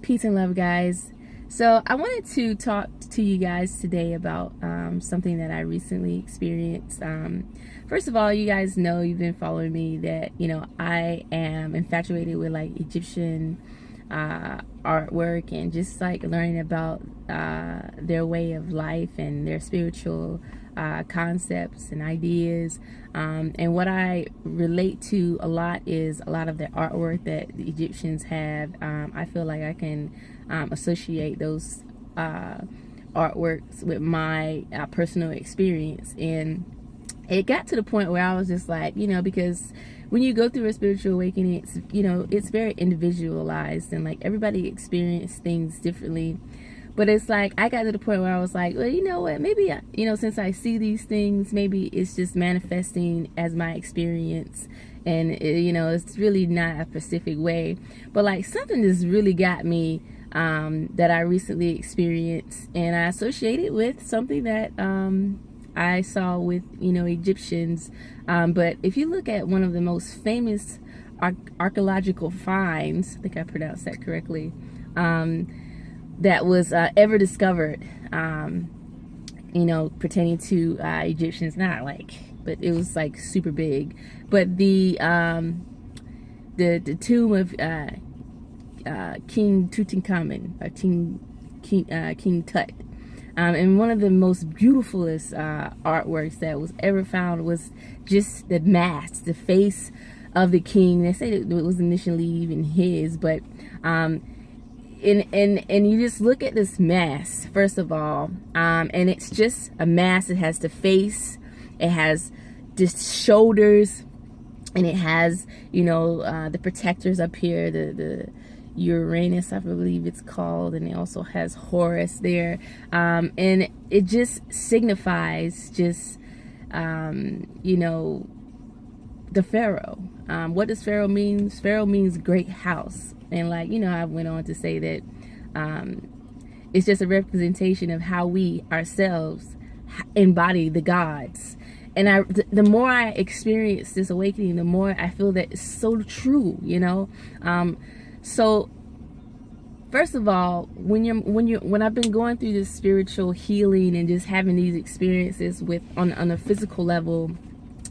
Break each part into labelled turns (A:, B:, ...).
A: Peace and love, guys. So I wanted to talk to you guys today about something that I recently experienced. First of all, you guys know, you've been following me, that I am infatuated with like Egyptian artwork and just like learning about their way of life and their spiritual concepts and ideas. And what I relate to a lot is a lot of the artwork that the Egyptians have. I feel like I can associate those artworks with my personal experience. And it got to the point where I was just like, because when you go through a spiritual awakening, it's very individualized, and like everybody experiences things differently. But it's like I got to the point where I was like, well, you know what, maybe since I see these things, maybe it's just manifesting as my experience, and it's really not a specific way. But like something just really got me that I recently experienced, and I associate it with something that I saw with Egyptians. But if you look at one of the most famous archaeological finds, I think I pronounced that correctly, that was ever discovered, pertaining to Egyptians, but it was like super big. But the tomb of King Tutankhamun, or King Tut. And one of the most beautifulest artworks that was ever found was just the mask, the face of the king. They say it was initially even his, but and you just look at this mask, first of all, and it's just a mask. It has the face, it has just shoulders, and it has the protectors up here, the Uranus, I believe it's called, and it also has Horus there, and it just signifies just the pharaoh. What does pharaoh mean? Pharaoh means great house, and I went on to say that it's just a representation of how we ourselves embody the gods. And the more I experience this awakening, the more I feel that it's so true, So, first of all, when I've been going through this spiritual healing and just having these experiences on a physical level,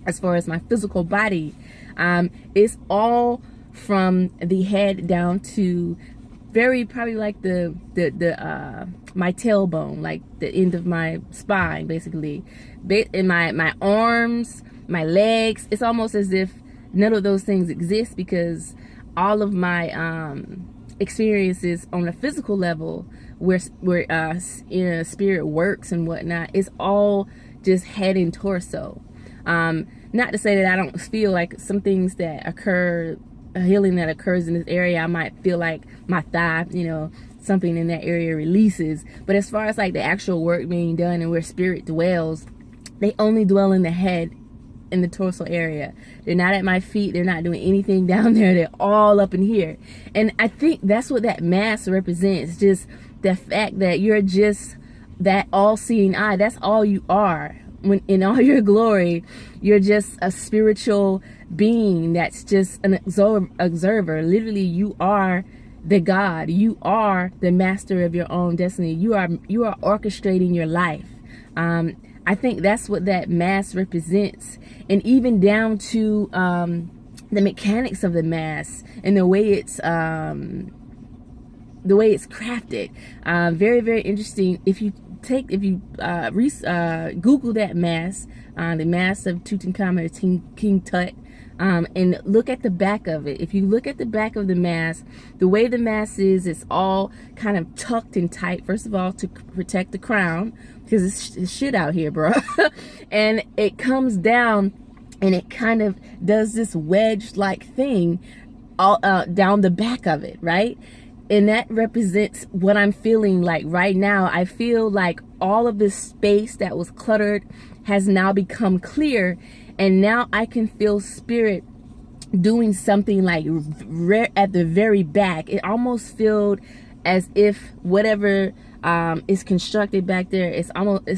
A: as far as my physical body, it's all from the head down to probably like the my tailbone, like the end of my spine, basically. In my arms, my legs, it's almost as if none of those things exist, because all of my experiences on a physical level, where spirit works and whatnot, is all just head and torso. Not to say that I don't feel like some things that occur, a healing that occurs in this area, I might feel like my thigh, something in that area releases. But as far as like the actual work being done and where spirit dwells, they only dwell in the head, in the torso area. They're not at my feet. They're not doing anything down there. They're all up in here. And I think that's what that mask represents. Just the fact that you're just that all-seeing eye. That's all you are. When in all your glory, you're just a spiritual being that's just an observer. Literally, you are the God. You are the master of your own destiny. You are orchestrating your life. I think that's what that mask represents, and even down to the mechanics of the mask and the way it's crafted. Very, very interesting. If you Google that mask, the mask of Tutankhamun, King Tut, and look at the back of it. If you look at the back of the mask, the way the mask is, it's all kind of tucked and tight. First of all, to protect the crown, because it's shit out here, bro. And it comes down, and it kind of does this wedge-like thing all down the back of it, right? And that represents what I'm feeling like right now. I feel like all of this space that was cluttered has now become clear, and now I can feel spirit doing something like at the very back. It almost feels as if whatever is constructed back there, it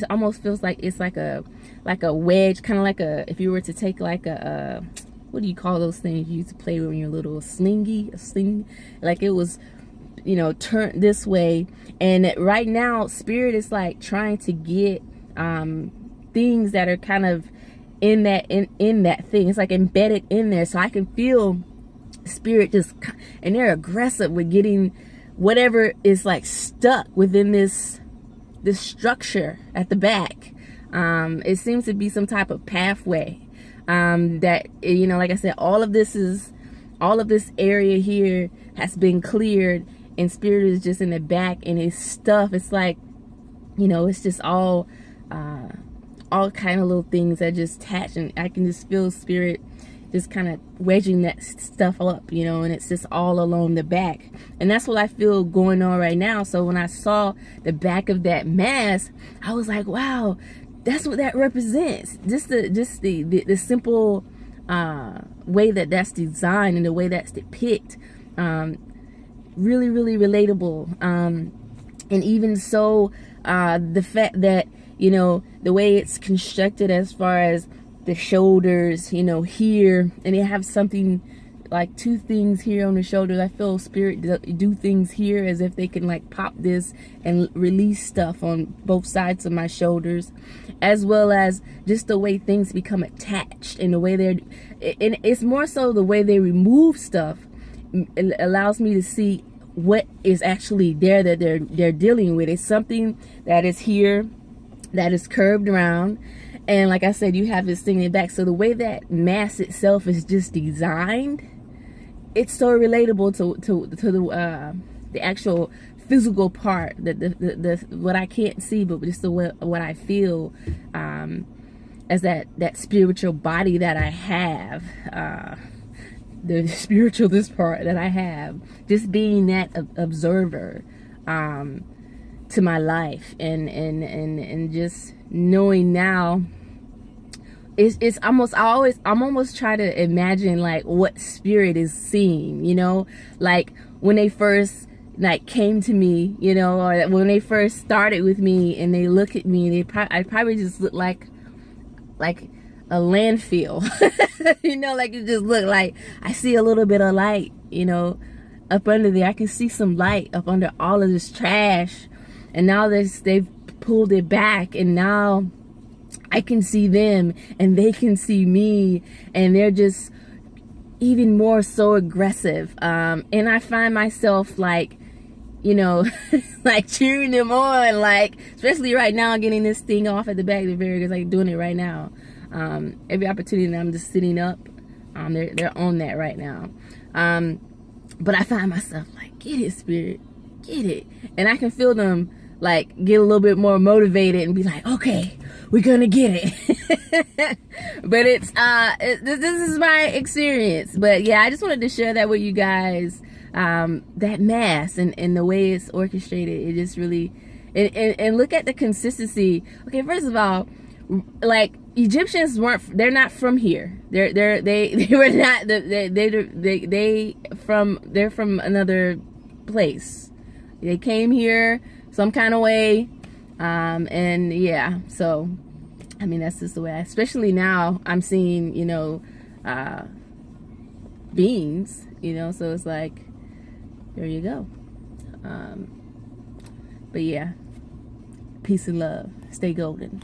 A: almost feels like it's like a wedge, kind of like if you were to take like a what do you call those things you used to play when you're little? A sling, like it was you know, turn this way. And right now spirit is like trying to get things that are kind of in that thing. It's like embedded in there, so I can feel spirit just, and they're aggressive with getting whatever is like stuck within this structure at the back. It seems to be some type of pathway that, you know, like I said, all of this area here has been cleared, and spirit is just in the back, and it's stuff. It's like, you know, it's just all kind of little things that just attach, and I can just feel spirit just kind of wedging that stuff up, you know, and it's just all along the back. And that's what I feel going on right now. So when I saw the back of that mask, I was like, wow, that's what that represents. Just the simple way that that's designed and the way that's depicted. Really, really relatable. And even so, the fact that, you know, the way it's constructed as far as the shoulders, you know, here, and they have something like two things here on the shoulders. I feel spirit do things here as if they can like pop this and release stuff on both sides of my shoulders, as well as just the way things become attached and the way they're, and it's more so the way they remove stuff. It allows me to see what is actually there that they're dealing with. It's something that is here that is curved around, and like I said, you have this thing in the back. So the way that mask itself is just designed, it's so relatable to the actual physical part, the what I can't see, but just the way, what I feel as that spiritual body that I have, the spiritual this part that I have, just being that observer to my life, and just knowing now. It's almost, I'm almost trying to imagine like what spirit is seeing, you know, like when they first like came to me, you know, or when they first started with me and they look at me, I probably just look like a landfill, you know, like it just look like I see a little bit of light, you know, up under there. I can see some light up under all of this trash, and now they've pulled it back, and now I can see them and they can see me, and they're just even more so aggressive. And I find myself like, you know, like cheering them on, like, especially right now, getting this thing off at the back of the barriers, like doing it right now. Every opportunity that I'm just sitting up, they're on that right now. But I find myself like, get it, spirit, get it. And I can feel them like get a little bit more motivated and be like, okay, we're gonna get it. But it's this is my experience. But yeah, I just wanted to share that with you guys. That mass and the way it's orchestrated, it just really, and look at the consistency. Okay, first of all, like Egyptians they're not from here. They were not, they're from another place. They came here some kind of way, and yeah, so I mean, that's just the way especially now I'm seeing, you know, beings, you know, so it's like, there you go. But yeah, peace and love. Stay golden.